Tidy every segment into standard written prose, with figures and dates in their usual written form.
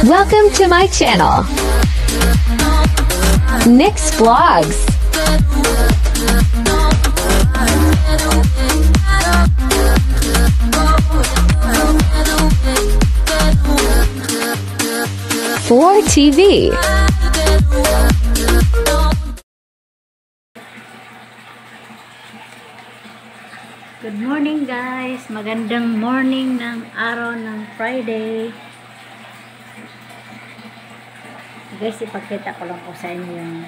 Welcome to my channel, Nix Vlogs. For TV. Good morning guys! Magandang morning ng araw ng Friday. Guys, ipakita ko lang po sa inyo yung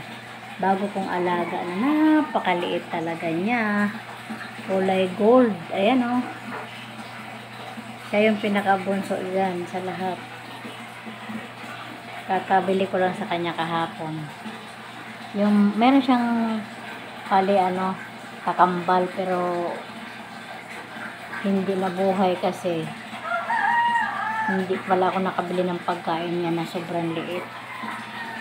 bago kong alaga na napakaliit talaga niya. Kulay gold. Ayan o. Siya yung pinakabunso yan sa lahat. Kakabili ko lang sa kanya kahapon. Yung meron siyang kakambal pero hindi nabuhay kasi hindi pala ako nakabili ng pagkain niya na sobrang liit.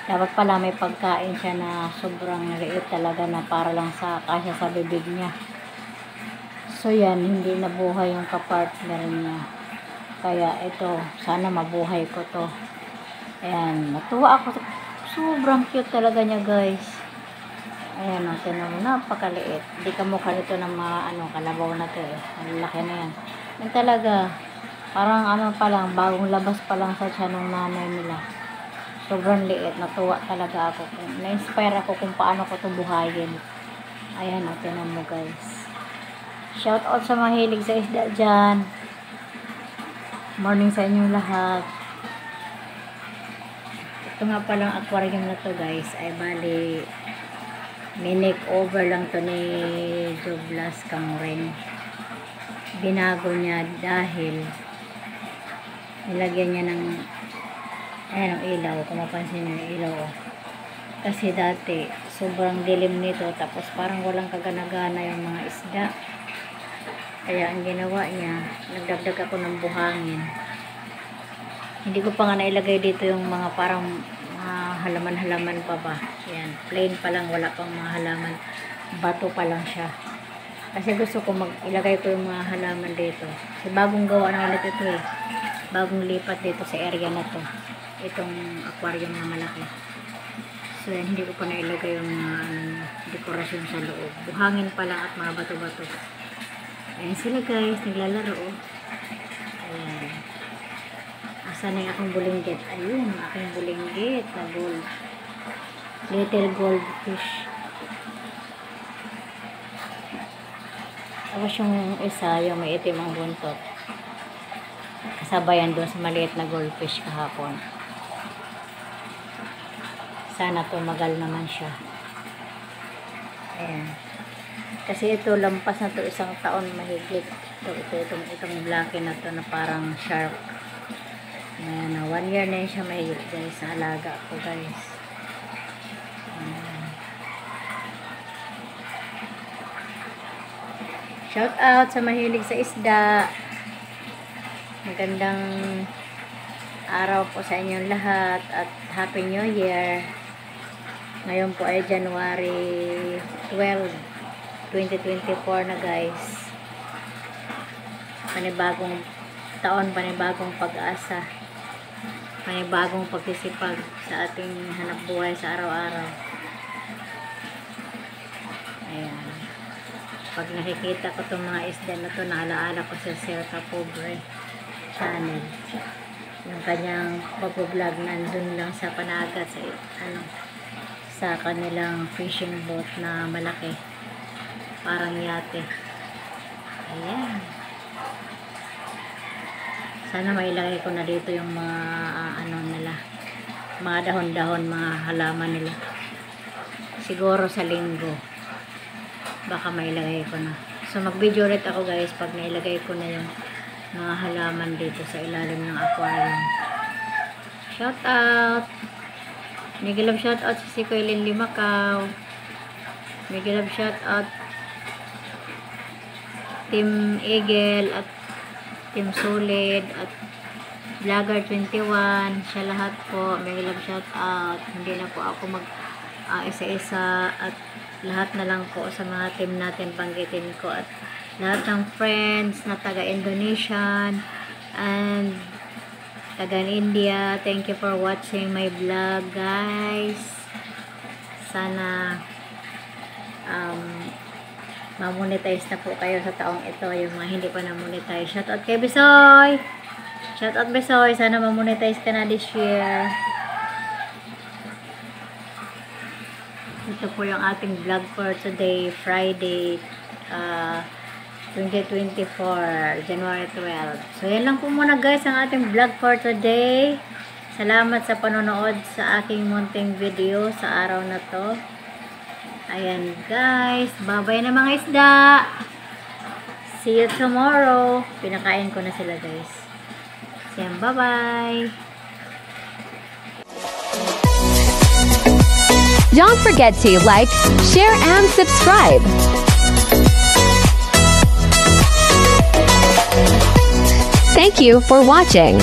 Dapat pala may pagkain siya na sobrang liit talaga na para lang sa kasya sa bibig niya. So yan, hindi nabuhay yung kapartner niya. Kaya ito, sana mabuhay ko to. Ayan, natuwa ako. Sobrang cute talaga niya guys. Ayan, tinan mo, napakaliit. Hindi ka mukha nito ng mga kalabaw na to eh. Ang laki na yan. Yan talaga, parang pa lang, bagong labas pa lang sa tiyan ng nanay nila. Sobrang liit. Natuwa talaga ako. Na-inspire ako kung paano ko ito buhayin. Ayan, tinan mo guys. Shout out sa mahilig sa isda dyan. Morning sa inyong lahat. Ito nga palang aquarium na to guys. Ay bali, minik over lang to ni Douglas Camorin. Binago niya dahil nilagyan niya ng ayan ang ilaw, kung mapansin niyo yung ilaw. Kasi dati sobrang dilim nito, tapos parang walang kaganagana yung mga isda. Kaya ang ginawa niya, nagdagdag ako ng buhangin. Hindi ko pa nga nailagay dito yung mga parang halaman-halaman pa ba. Yan, plain pa lang, wala pang mga halaman. Bato pa lang siya. Kasi gusto ko ilagay ko yung mga halaman dito. Kasi bagong gawa na ulit ito eh. Bagong lipat dito sa area na to. Itong aquarium na malaki. So yan, hindi ko pa nailagay yung dekorasyon sa loob. Buhangin pa lang at mga bato-bato. Ayan sila guys, naglalaro. Ayan. Asa na yung akong bulinggit? Ayun, aking bulinggit na gold. Little goldfish. Tapos yung isa, yung may itim ang buntot. Kasabayan doon sa maliit na goldfish kahapon. Sana tumagal naman siya. Ayan. Kasi ito, lampas na to isang taon mahigit. Itong blackie na to na parang shark. Ayan, 1 year na yun siya mahigit guys sa alaga ko guys. Ayan. Shout out sa mahilig sa isda. Magandang araw po sa inyong lahat at Happy New Year. Ngayon po ay January 12, 2024 na guys. Panibagong taon, panibagong pag-asa, panibagong pagsisipag sa ating hanap buhay sa araw-araw. Ayan. Pag nakikita ko itong mga isda na ito, naalaala ko sa Serta Pobre channel. Yung kanyang pag-vlog nandun lang sa Panagat sa kanilang fishing boat na malaki. Parang yate. Ayan. Sana mailagay ko na dito yung mga nila. Mga dahon-dahon, mga halaman nila. Siguro sa linggo. Baka mailagay ko na. So mag-video ulit ako guys pag nailagay ko na yung mga halaman dito sa ilalim ng aquarium. Shout out! Miguel shout out si Koylin Limakaw. Miguel shout out Team Eagle at Team Solid at Vlogger 21. Siya lahat po. Miguel shout out. Hindi na po ako isa-isa at lahat na lang po sa mga team natin banggitin ko at lahat ng friends na taga-Indonesian and Tagan India. Thank you for watching my vlog, guys. Sana ma-monetize na po kayo sa taong ito, yung mga hindi pa na-monetize. Shoutout kay Bisoy! Shoutout Bisoy! Sana ma-monetize ka na this year. Ito po yung ating vlog for today, Friday, 2024, January 12. So, yan lang po muna guys ang ating vlog for today. Salamat sa panonood sa aking munting video sa araw na to. Ayan guys, bye-bye na mga isda. See you tomorrow. Pinakain ko na sila guys. Ayan, bye-bye. Don't forget to like, share, and subscribe. Thank you for watching.